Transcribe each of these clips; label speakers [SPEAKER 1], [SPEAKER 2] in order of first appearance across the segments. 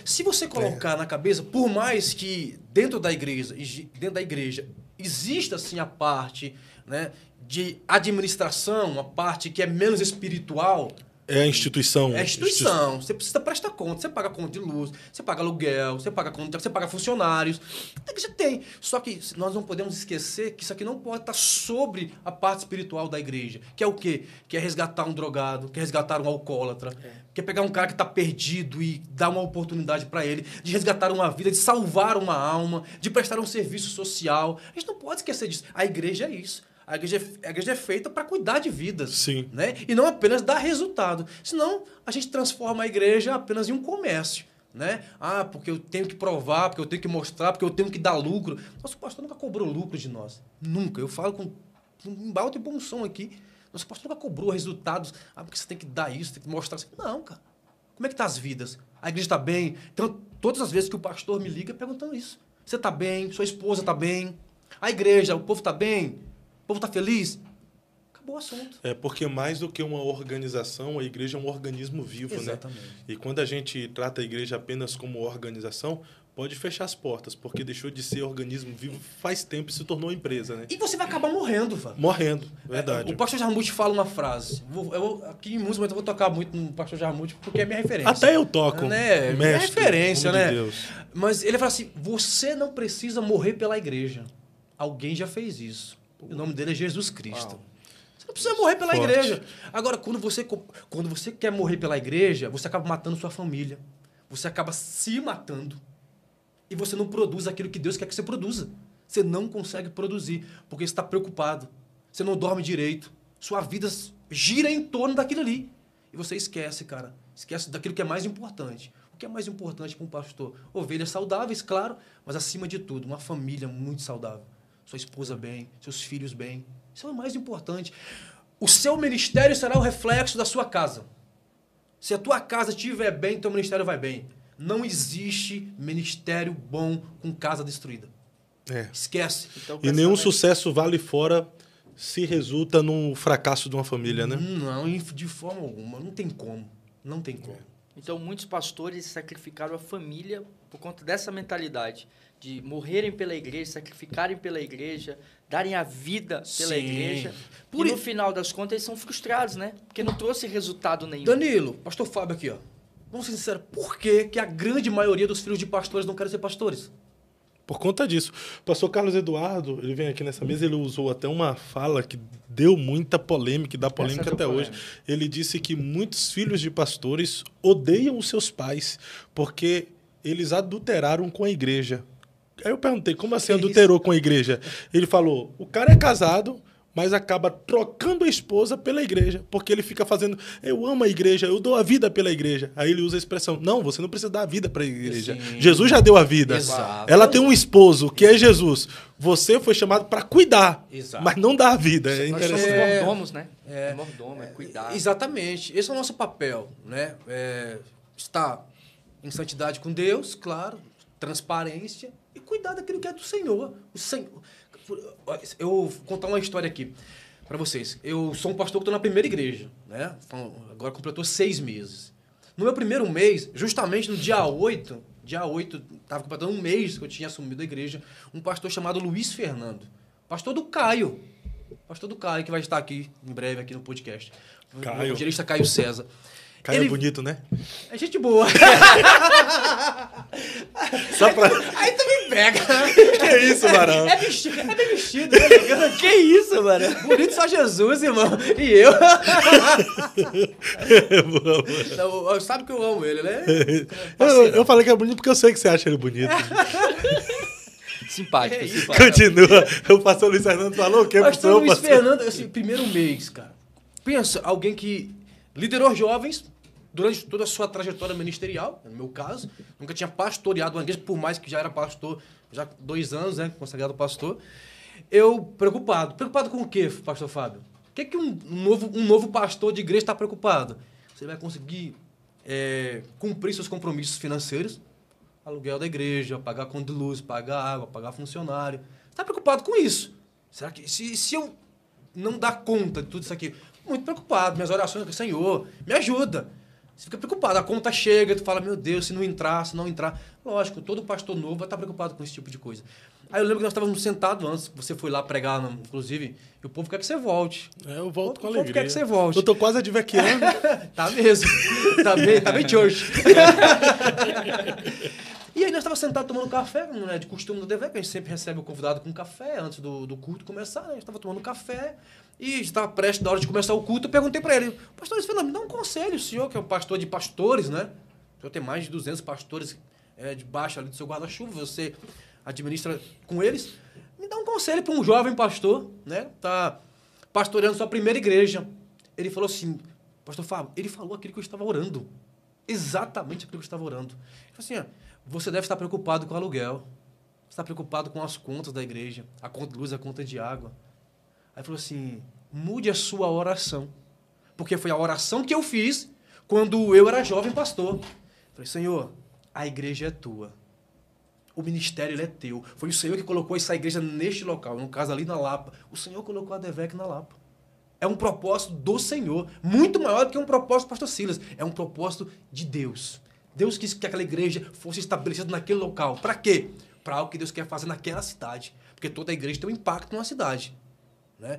[SPEAKER 1] Se você colocar na cabeça, por mais que dentro da igreja exista assim a parte, né, de administração, a parte que é menos espiritual.
[SPEAKER 2] É a instituição.
[SPEAKER 1] É a instituição. Você precisa prestar conta. Você paga conta de luz, você paga aluguel, você paga conta, você paga funcionários. Você tem. Só que nós não podemos esquecer que isso aqui não pode estar sobre a parte espiritual da igreja. Que é o quê? Que é resgatar um drogado, que é resgatar um alcoólatra, que é pegar um cara que está perdido e dar uma oportunidade para ele, de resgatar uma vida, de salvar uma alma, de prestar um serviço social. A gente não pode esquecer disso. A igreja é isso. A igreja é feita para cuidar de vidas.
[SPEAKER 2] Sim.
[SPEAKER 1] Né? E não apenas dar resultado. Senão, a gente transforma a igreja apenas em um comércio. Né? Ah, porque eu tenho que provar, porque eu tenho que mostrar, porque eu tenho que dar lucro. Nosso pastor nunca cobrou lucro de nós. Nunca. Eu falo com um alto e bom som aqui. Nosso pastor nunca cobrou resultados. Ah, porque você tem que dar isso, tem que mostrar. Não, cara. Como é que tá as vidas? A igreja está bem? Então, todas as vezes que o pastor me liga perguntando isso. Você está bem? Sua esposa está bem? A igreja, o povo está bem? O povo está feliz? Acabou o assunto.
[SPEAKER 2] É porque mais do que uma organização, a igreja é um organismo vivo,
[SPEAKER 1] Exatamente.
[SPEAKER 2] né? E quando a gente trata a igreja apenas como organização, pode fechar as portas, porque deixou de ser organismo vivo faz tempo e se tornou empresa, né?
[SPEAKER 1] E você vai acabar morrendo, Fábio.
[SPEAKER 2] Morrendo, verdade.
[SPEAKER 1] O pastor Jarmuth fala uma frase. Aqui em música, mas eu vou tocar muito no pastor Jarmuth porque é minha referência.
[SPEAKER 2] Até eu toco.
[SPEAKER 1] Né? Minha referência, né?
[SPEAKER 2] De Deus.
[SPEAKER 1] Mas ele fala assim, você não precisa morrer pela igreja. Alguém já fez isso. O nome dele é Jesus Cristo.
[SPEAKER 2] Uau.
[SPEAKER 1] Você não precisa morrer pela
[SPEAKER 2] Forte.
[SPEAKER 1] igreja. Agora, quando você quer morrer pela igreja, você acaba matando sua família. Você acaba se matando. E você não produz aquilo que Deus quer que você produza. Você não consegue produzir, porque você está preocupado. Você não dorme direito. Sua vida gira em torno daquilo ali. E você esquece, cara. Esquece daquilo que é mais importante. O que é mais importante para um pastor? Ovelhas saudáveis, claro, mas acima de tudo, uma família muito saudável. Sua esposa bem, seus filhos bem. Isso é o mais importante. O seu ministério será o reflexo da sua casa. Se a tua casa estiver bem, teu ministério vai bem. Não existe ministério bom com casa destruída. Esquece.
[SPEAKER 2] Então, e nenhum sucesso vale fora se resulta num fracasso de uma família, né?
[SPEAKER 1] Não, de forma alguma. Não tem como. Não tem como.
[SPEAKER 3] Então, muitos pastores sacrificaram a família por conta dessa mentalidade de morrerem pela igreja, sacrificarem pela igreja, darem a vida pela igreja. E no final das contas, eles são frustrados, né? Porque não trouxe resultado nenhum.
[SPEAKER 1] Danilo, pastor Fábio aqui, ó. Vamos ser sinceros, por que a grande maioria dos filhos de pastores não querem ser pastores?
[SPEAKER 2] Por conta disso. O pastor Carlos Eduardo, ele vem aqui nessa mesa, ele usou até uma fala que deu muita polêmica e dá polêmica até hoje. Ele disse que muitos filhos de pastores odeiam os seus pais porque eles adulteraram com a igreja. Aí eu perguntei, como assim adulterou com a igreja? Ele falou, o cara é casado, mas acaba trocando a esposa pela igreja, porque ele fica fazendo, eu amo a igreja, eu dou a vida pela igreja. Aí ele usa a expressão, não, você não precisa dar a vida para a igreja. Sim. Jesus já deu a vida.
[SPEAKER 1] Exato.
[SPEAKER 2] Ela tem um esposo, que é Jesus. Você foi chamado para cuidar, mas não dar a vida. É
[SPEAKER 3] interessante. Nós somos mordomos, né? Mordomo, cuidar.
[SPEAKER 1] Exatamente. Esse é o nosso papel, né? Estar em santidade com Deus, claro, transparência e cuidar daquilo que é do Senhor. O Senhor. Eu vou contar uma história aqui para vocês. Eu sou um pastor que estou na primeira igreja, né? Agora completou 6 meses. No meu primeiro mês, justamente no dia 8, estava completando um mês que eu tinha assumido a igreja, um pastor chamado Luiz Fernando. Pastor do Caio, que vai estar aqui em breve aqui no podcast.
[SPEAKER 2] Caio.
[SPEAKER 1] O evangelista Caio César.
[SPEAKER 2] Caio é bonito, né?
[SPEAKER 1] É gente boa.
[SPEAKER 2] Só pra...
[SPEAKER 1] Aí tu me pega.
[SPEAKER 2] Que isso, Marão?
[SPEAKER 1] É bem vestido, é elegante.
[SPEAKER 3] Que isso, Marão?
[SPEAKER 1] Bonito só Jesus, irmão. E eu. Não, sabe que eu amo ele, né?
[SPEAKER 2] Eu falei que é bonito porque eu sei que você acha ele bonito.
[SPEAKER 3] Simpático.
[SPEAKER 2] Continua. O pastor Luiz Fernando falou o quê?
[SPEAKER 1] Pastor Luiz Fernando, assim, primeiro mês, cara. Pensa, alguém que liderou jovens durante toda a sua trajetória ministerial, no meu caso. Nunca tinha pastoreado uma igreja, por mais que já era pastor, já 2 anos, né, consagrado pastor. Eu preocupado. Preocupado com o quê, pastor Fábio? O que um novo pastor de igreja está preocupado? Você vai conseguir cumprir seus compromissos financeiros, aluguel da igreja, pagar conta de luz, pagar água, pagar funcionário. Você está preocupado com isso? Será que se eu não dar conta de tudo isso aqui... Muito preocupado. Minhas orações, Senhor, me ajuda. Você fica preocupado. A conta chega, tu fala, meu Deus, se não entrar. Lógico, todo pastor novo vai estar preocupado com esse tipo de coisa. Aí eu lembro que nós estávamos sentados antes, você foi lá pregar, inclusive, e o povo quer que você volte.
[SPEAKER 2] Eu volto com alegria.
[SPEAKER 1] O povo quer que você volte.
[SPEAKER 2] Eu tô quase advequeando.
[SPEAKER 1] Tá mesmo. Tá bem church. E aí nós estávamos sentados tomando café, como é de costume do DV, que a gente sempre recebe o convidado com café antes do culto começar. Né? A gente estava tomando café e estava prestes da hora de começar o culto. Eu perguntei para ele, pastor Fernando, me dá um conselho, o senhor que é um pastor de pastores, né? O senhor tem mais de 200 pastores debaixo ali do seu guarda-chuva, você administra com eles. Me dá um conselho para um jovem pastor, né? Tá pastoreando sua primeira igreja. Ele falou assim, pastor Fábio, ele falou aquilo que eu estava orando. Exatamente aquilo que eu estava orando. Ele falou assim, você deve estar preocupado com o aluguel. Você está preocupado com as contas da igreja. A conta de luz, a conta de água. Aí falou assim, mude a sua oração. Porque foi a oração que eu fiz quando eu era jovem pastor. Falei, Senhor, a igreja é tua. O ministério ele é teu. Foi o Senhor que colocou essa igreja neste local. No caso ali na Lapa. O Senhor colocou a DEVEC na Lapa. É um propósito do Senhor. Muito maior do que um propósito do pastor Silas. É um propósito de Deus. Deus quis que aquela igreja fosse estabelecida naquele local. Para quê? Para algo que Deus quer fazer naquela cidade. Porque toda a igreja tem um impacto numa cidade. Né?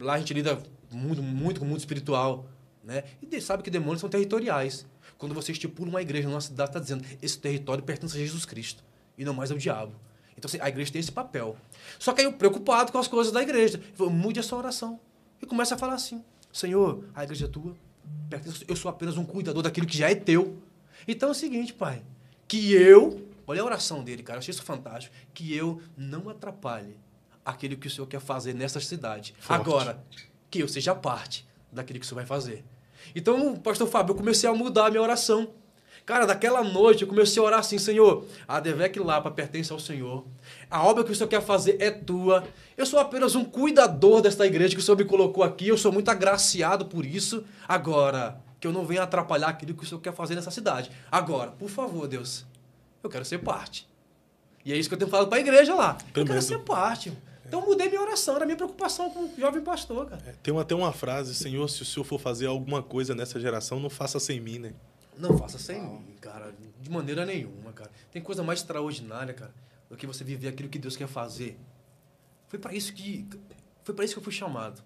[SPEAKER 1] Lá a gente lida muito com o mundo espiritual. Né? E Deus sabe que demônios são territoriais. Quando você estipula uma igreja numa cidade, está dizendo esse território pertence a Jesus Cristo. E não mais ao diabo. Então assim, a igreja tem esse papel. Só que aí eu preocupado com as coisas da igreja. Eu falo, mude a sua oração. E começa a falar assim, Senhor, a igreja é tua. Eu sou apenas um cuidador daquilo que já é teu. Então é o seguinte, pai, olha a oração dele, cara, eu achei isso fantástico, que eu não atrapalhe aquilo que o Senhor quer fazer nessa cidade. Forte. Agora, que eu seja parte daquilo que o Senhor vai fazer. Então, pastor Fábio, eu comecei a mudar a minha oração. Cara, naquela noite eu comecei a orar assim, Senhor, a DEVEC Lapa pertence ao Senhor. A obra que o Senhor quer fazer é tua. Eu sou apenas um cuidador desta igreja que o Senhor me colocou aqui. Eu sou muito agraciado por isso. Agora, que eu não venha atrapalhar aquilo que o Senhor quer fazer nessa cidade. Agora, por favor, Deus, eu quero ser parte. E é isso que eu tenho falado para a igreja lá. Eu quero ser parte. Então eu mudei minha oração, era minha preocupação com o jovem pastor, cara.
[SPEAKER 2] Tem até uma frase, Senhor, se o Senhor for fazer alguma coisa nessa geração, não faça sem mim, né?
[SPEAKER 1] Não faça sem mim, cara. De maneira nenhuma, cara. Tem coisa mais extraordinária, cara, do que você viver aquilo que Deus quer fazer. Foi para isso que eu fui chamado.